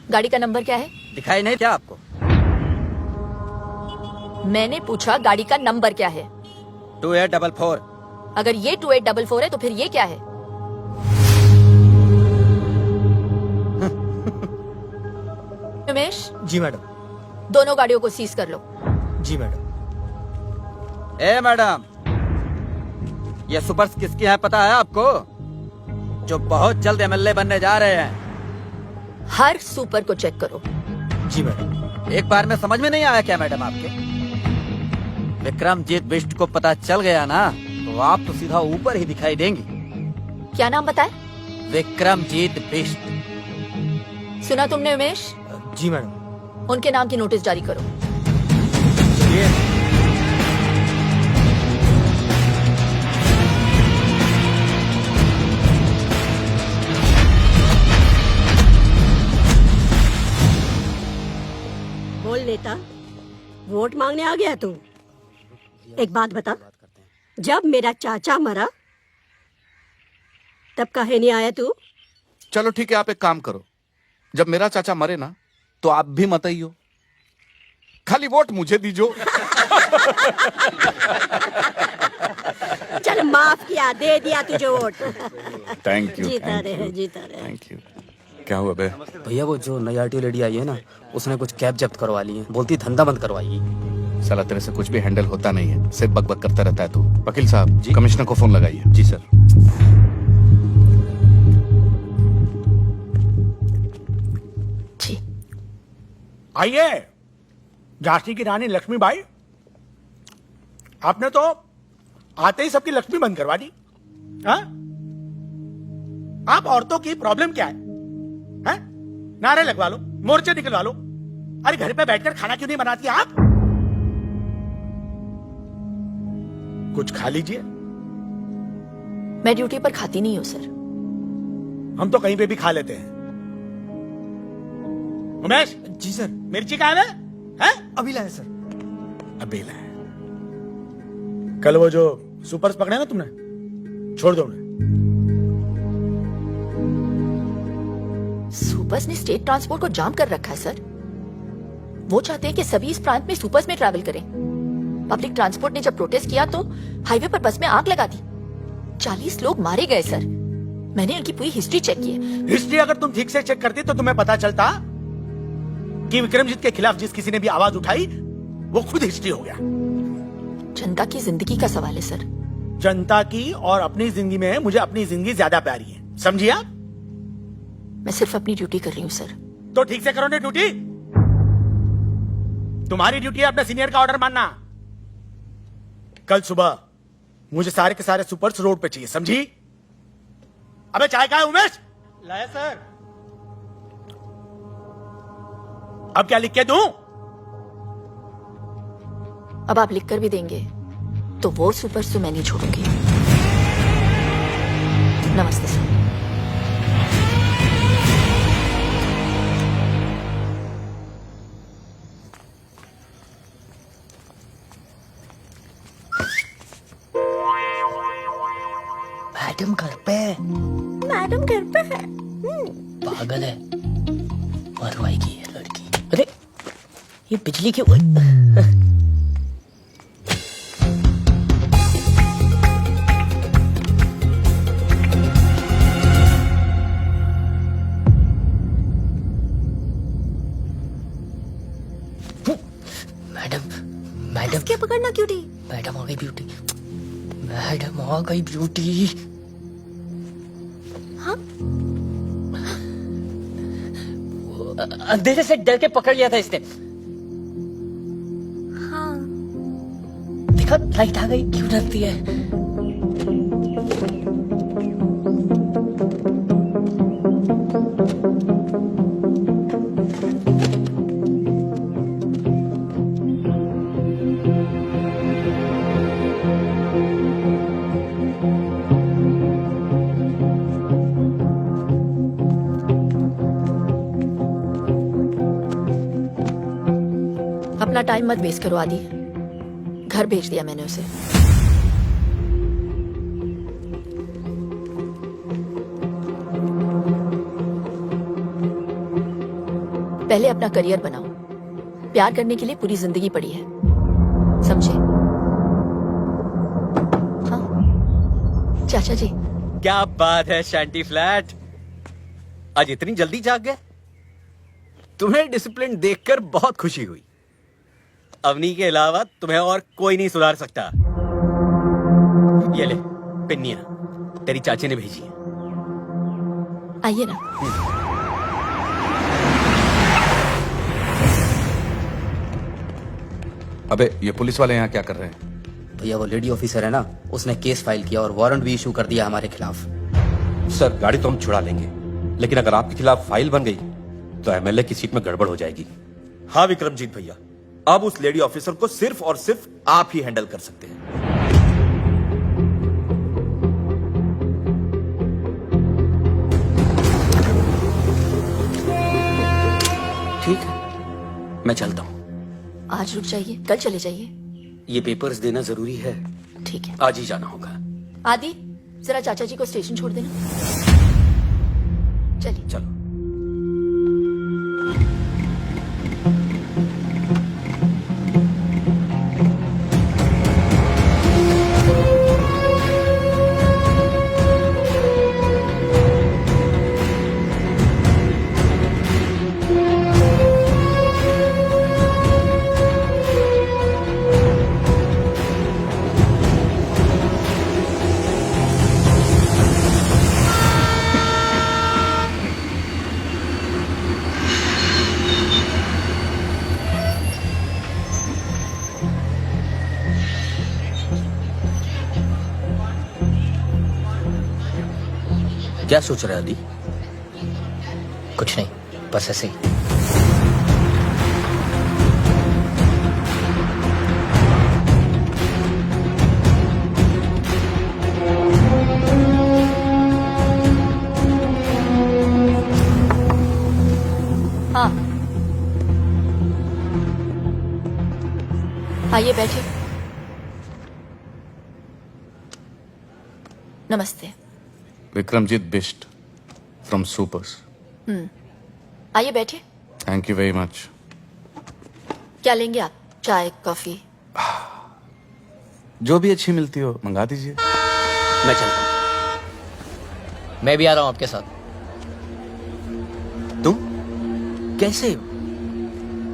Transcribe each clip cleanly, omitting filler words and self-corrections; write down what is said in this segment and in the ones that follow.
गाड़ी का नंबर क्या है? दिखाई नहीं क्या आपको? मैंने पूछा गाड़ी का नंबर क्या है? 2844। अगर ये 2844 है तो फिर ये क्या है? उमेश, जी मैडम। दोनों गाड़ियों को सीज कर लो। जी मैडम। ए मैडम, ये सुपर्स किसकी हैं पता है आपको? जो बहुत जल्द एमएलए बनने जा रहे हैं। हर सुपर को चेक करो। जी मैडम। एक बार में समझ में नहीं आया क्या मैडम आपके? विक्रमजीत बिष्ट को पता चल गया ना तो आप तो सीधा ऊपर ही दिखाई देंगी। क्या नाम बताए? विक्रमजीत बिष्ट। सुना तुमने उमेश? जी मैडम। उनके नाम की नोटिस जारी करो। चलिए। बोल नेता, वोट मांगने आ गया तू? एक बात बता, जब मेरा चाचा मरा तब काहे नहीं आया तू? चलो ठीक है, आप एक काम करो, जब मेरा चाचा मरे ना तो आप भी मत आइयो, खाली वोट मुझे दीजो। चल माफ किया, दे दिया तुझे वोट। Thank you. जीता रहे, जीता रहे। Thank you. क्या हुआ बे? भैया वो जो नई आरटीओ लेडी आई है ना, उसने कुछ कैब जब्त करवा ली है, बोलती धंधा बंद करवाएगी। साला तेरे से कुछ भी हैंडल होता नहीं है, सिर्फ बकबक करता रहता है तू। वकील साहब जी, कमिश्नर को फोन लगाइए। जी सर। जी। आइए झांसी की रानी लक्ष्मीबाई, आपने तो आते ही सबकी लक्ष्मी बंद करवा दी। हाँ? आप औरतों की प्रॉब्लम क्या है? हैं? नारे लगवा लो, मोर्चे निकलवा लो। अरे घर पे बैठकर खाना क्यों नहीं बनाती आप? कुछ खा लीजिए। मैं ड्यूटी पर खाती नहीं हूँ सर। हम तो कहीं पे भी खा लेते हैं। उमेश। जी सर। मिर्ची कहाँ है? हैं? अभी लाए सर। अभी लाए। कल वो जो सुपर्स पकड़े ना तुमने, छोड़ दो उन्हें। सुपर्स ने स्टेट ट्रांसपोर्ट को जाम कर रखा है सर। वो चाहते हैं कि सभी इस प्रांत में सुपर्स में ट्रैवल करें। पब्लिक ट्रांसपोर्ट ने जब प्रोटेस्ट किया तो हाईवे पर बस में आग लगा दी। 40 लोग मारे गए सर। मैंने उनकी पूरी हिस्ट्री चेक की है। हिस्ट्री अगर तुम ठीक से चेक करती तो तुम्हें पता चलता कि विक्रमजीत के खिलाफ जिस किसी ने भी आवाज उठाई वो खुद हिस्ट्री हो गया। जनता की जिंदगी का सवाल है सर। जनता की और अपनी जिंदगी में मुझे अपनी जिंदगी ज्यादा प्यारी है, समझिए आप? मैं सिर्फ अपनी ड्यूटी कर रही हूँ सर। तो ठीक से करो ना ड्यूटी। तुम्हारी ड्यूटी है अपने सीनियर का ऑर्डर मानना। कल सुबह मुझे सारे के सारे सुपर्स रोड पे चाहिए, समझी? अबे चाय कहाँ है उमेश? लाया सर। अब क्या लिख के दूं? अब आप लिख कर भी देंगे तो वो सुपर्स तो मैं नहीं छोड़ूंगी। नमस्ते सर। मैडम घर पे है। मैडम घर पे है। पागल है, मरवाएगी ये लड़की। अरे ये बिजली क्यों? मैडम क्या पकड़ना क्यों थी? मैडम आ गई ब्यूटी। मैडम आ गई ब्यूटी। हाँ? अंधेरे से डर के पकड़ लिया था इसने। हाँ। देखा लाइट आ गई, क्यों डरती है? अपना टाइम मत वेस्ट करो आदि। घर भेज दिया मैंने उसे। पहले अपना करियर बनाओ। प्यार करने के लिए पूरी जिंदगी पड़ी है, समझे? हाँ चाचा जी। क्या बात है शैंटी फ्लैट, आज इतनी जल्दी जाग गए? तुम्हें डिसिप्लिन देखकर बहुत खुशी हुई। अवनी के अलावा तुम्हें और कोई नहीं सुधार सकता। ये ले पिन्नियां, तेरी चाची ने भेजी है। आइए ना। अबे ये पुलिस वाले यहाँ क्या कर रहे हैं? भैया वो लेडी ऑफिसर है ना, उसने केस फाइल किया और वारंट भी इशू कर दिया हमारे खिलाफ। सर गाड़ी तो हम छुड़ा लेंगे, लेकिन अगर आपके खिलाफ फाइल बन गई तो एमएलए की सीट में गड़बड़ हो जाएगी। हाँ विक्रमजीत भैया, अब उस लेडी ऑफिसर को सिर्फ और सिर्फ आप ही हैंडल कर सकते हैं। ठीक है, मैं चलता हूँ। आज रुक जाइए, कल चले जाइए। ये पेपर्स देना जरूरी है, ठीक है। आज ही जाना होगा। आदि जरा चाचा जी को स्टेशन छोड़ देना। चलिए। चलो। क्या सोच रहा है अली? कुछ नहीं, बस ऐसे ही। हाँ आइए बैठिए। नमस्ते। Vikramjit Bisht from supers. आइए बैठिए। Thank you very much. क्या लेंगे आप? चाय, कॉफी? जो भी अच्छी मिलती हो मंगा दीजिए। मैं चलता हूँ। मैं भी आ रहा हूँ आपके साथ। तुम कैसे?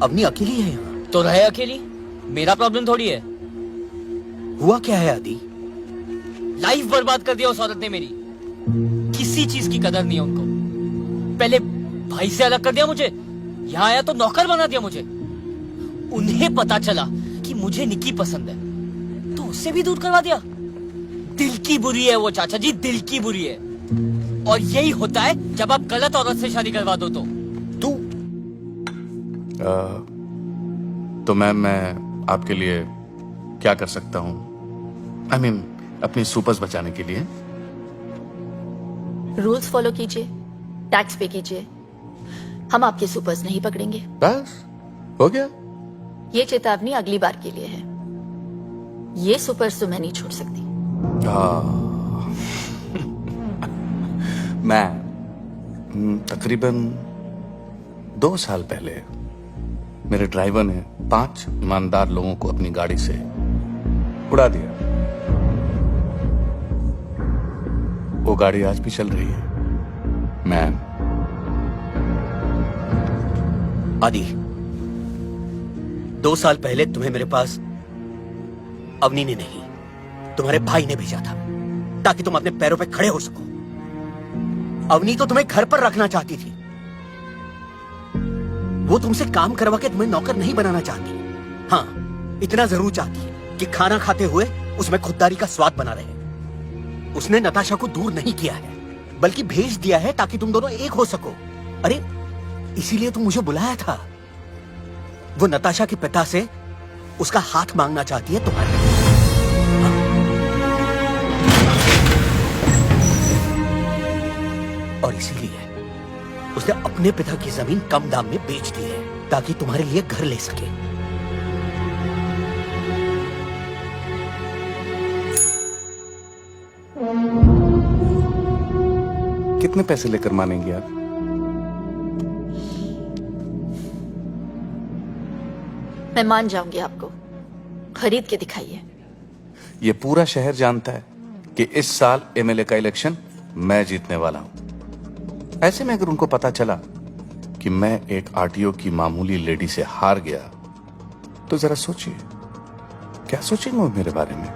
अवनी अकेली है यहाँ? तो रहे अकेली, मेरा प्रॉब्लम थोड़ी है। हुआ क्या है आदि? लाइफ बर्बाद कर दिया उस औरत ने मेरी। किसी चीज की कदर नहीं है उनको। पहले भाई से अलग कर दिया मुझे, यहाँ आया तो नौकर बना दिया मुझे। उन्हें पता चला कि मुझे निकी पसंद है तो उससे भी दूर करवा दिया। दिल की बुरी है वो चाचा जी, दिल की बुरी है। और यही होता है जब आप गलत औरत से शादी करवा दो तो। तो मैम मैं आपके लिए क्या कर सकता हूँ? आई मीन अपनी सुपर्स बचाने के लिए। रूल्स फॉलो कीजिए, टैक्स पे कीजिए। हम आपके सुपर्स नहीं पकड़ेंगे। बस हो गया। ये चेतावनी अगली बार के लिए है। ये सुपर्स तो मैं नहीं छोड़ सकती। मैं तकरीबन 2 साल पहले मेरे ड्राइवर ने 5 ईमानदार लोगों को अपनी गाड़ी से उड़ा दिया। वो गाड़ी आज भी चल रही है। मैम आदि, 2 साल पहले तुम्हें मेरे पास अवनी ने नहीं, तुम्हारे भाई ने भेजा था ताकि तुम अपने पैरों पे खड़े हो सको। अवनी तो तुम्हें घर पर रखना चाहती थी। वो तुमसे काम करवा के तुम्हें नौकर नहीं बनाना चाहती। हाँ, इतना जरूर चाहती है कि खाना खाते हुए उसमें खुददारी का स्वाद बना रहे। उसने नताशा को दूर नहीं किया है, बल्कि भेज दिया है ताकि तुम दोनों एक हो सको। अरे इसीलिए तुम मुझे बुलाया था। वो नताशा के पिता से उसका हाथ मांगना चाहती है तुम्हारे। और इसीलिए उसने अपने पिता की जमीन कम दाम में बेच दी है ताकि तुम्हारे लिए घर ले सके। कितने पैसे लेकर मानेंगे आप? मैं मान जाऊंगी आपको, खरीद के दिखाइए। ये पूरा शहर जानता है कि इस साल एमएलए का इलेक्शन मैं जीतने वाला हूं। ऐसे में अगर उनको पता चला कि मैं एक आरटीओ की मामूली लेडी से हार गया, तो जरा सोचिए क्या सोचेंगे वो मेरे बारे में।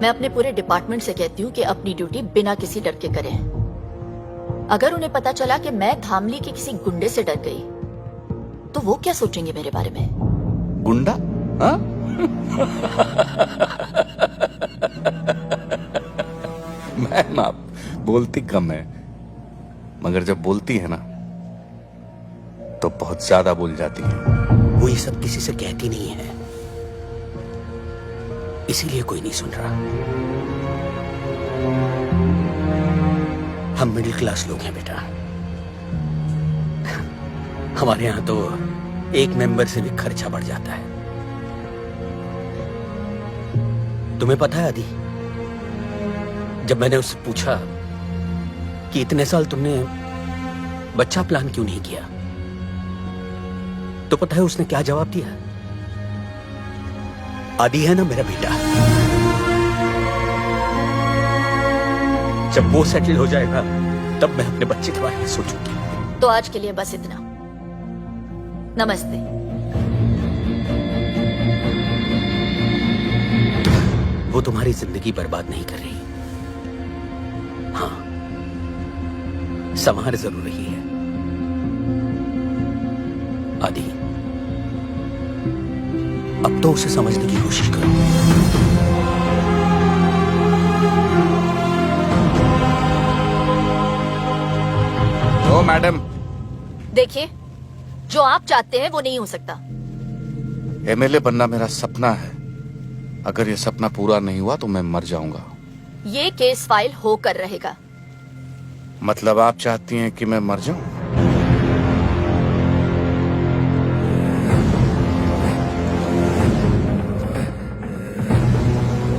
मैं अपने पूरे डिपार्टमेंट से कहती हूँ कि अपनी ड्यूटी बिना किसी डर के करें। अगर उन्हें पता चला कि मैं धामली के किसी गुंडे से डर गई, तो वो क्या सोचेंगे मेरे बारे में? गुंडा? हाँ? मैम आप बोलती कम है, मगर जब बोलती है ना तो बहुत ज्यादा बोल जाती है। वो ये सब किसी से कहती नहीं है, इसीलिए कोई नहीं सुन रहा। हम मिडिल क्लास लोग हैं बेटा। हमारे यहां तो एक मेंबर से भी खर्चा बढ़ जाता है। तुम्हें पता है आदि, जब मैंने उससे पूछा कि इतने साल तुमने बच्चा प्लान क्यों नहीं किया, तो पता है उसने क्या जवाब दिया? आदि है ना मेरा बेटा, जब वो सेटल हो जाएगा तब मैं अपने बच्चे के बारे में सोचूंगी। तो आज के लिए बस इतना। नमस्ते। वो तुम्हारी जिंदगी बर्बाद नहीं कर रही। हाँ, संभार जरूर रही है। आदि, अब तो उसे समझने की कोशिश करो। ओ मैडम, देखिए, जो आप चाहते हैं वो नहीं हो सकता। एमएलए बनना मेरा सपना है। अगर ये सपना पूरा नहीं हुआ तो मैं मर जाऊंगा। ये केस फाइल होकर रहेगा। मतलब आप चाहती हैं कि मैं मर जाऊं?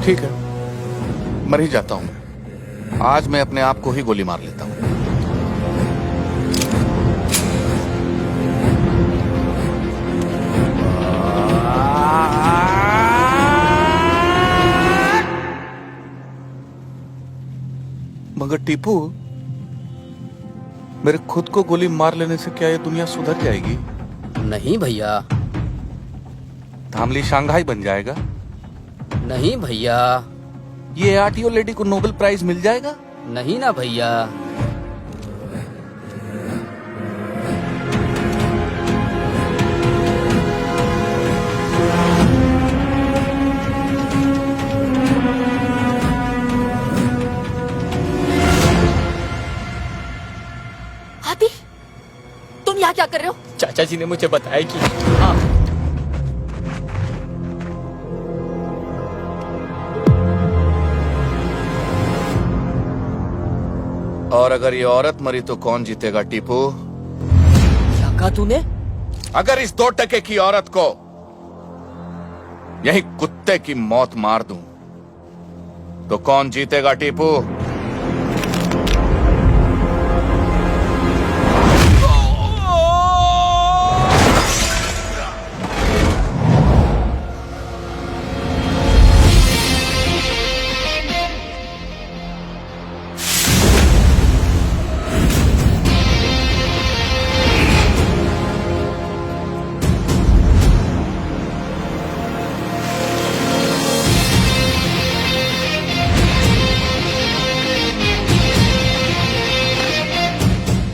ठीक है, मर ही जाता हूं। आज मैं अपने आप को ही गोली मार लेता हूं। मगर टीपू, मेरे खुद को गोली मार लेने से क्या ये दुनिया सुधर जाएगी? नहीं भैया, धामली शंघाई बन जाएगा? नहीं भैया, ये आरटीओ लेडी को नोबेल प्राइज मिल जाएगा? नहीं ना भैया। आदि, तुम यहाँ क्या कर रहे हो? चाचा जी ने मुझे बताया कि हाँ, और अगर ये औरत मरी तो कौन जीतेगा टीपू? क्या कहा तूने? अगर इस 2 टके की औरत को यही कुत्ते की मौत मार दूं तो कौन जीतेगा टीपू?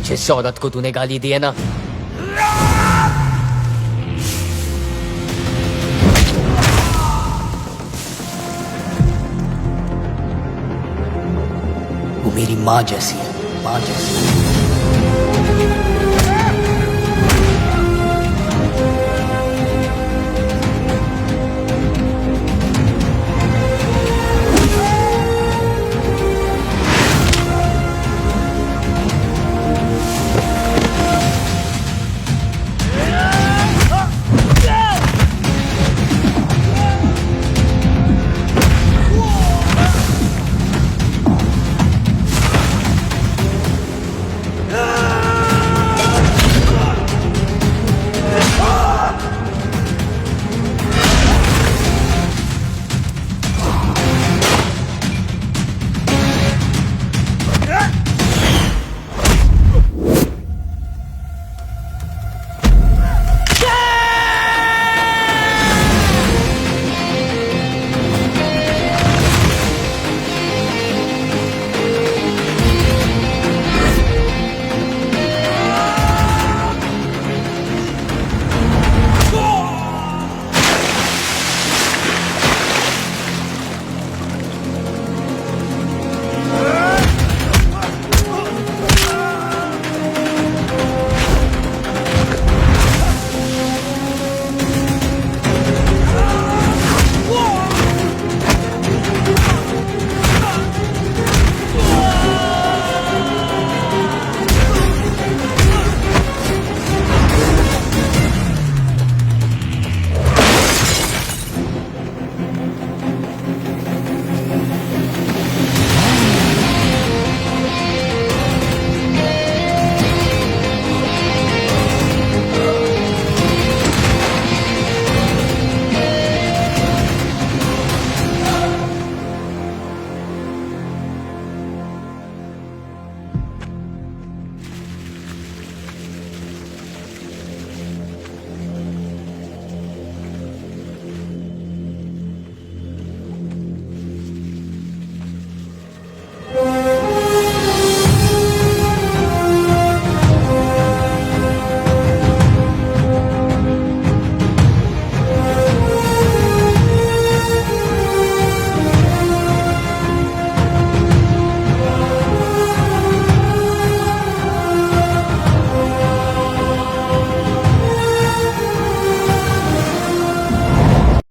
जिस औरत को तूने गाली दी है ना, वो मेरी माँ जैसी है, माँ जैसी।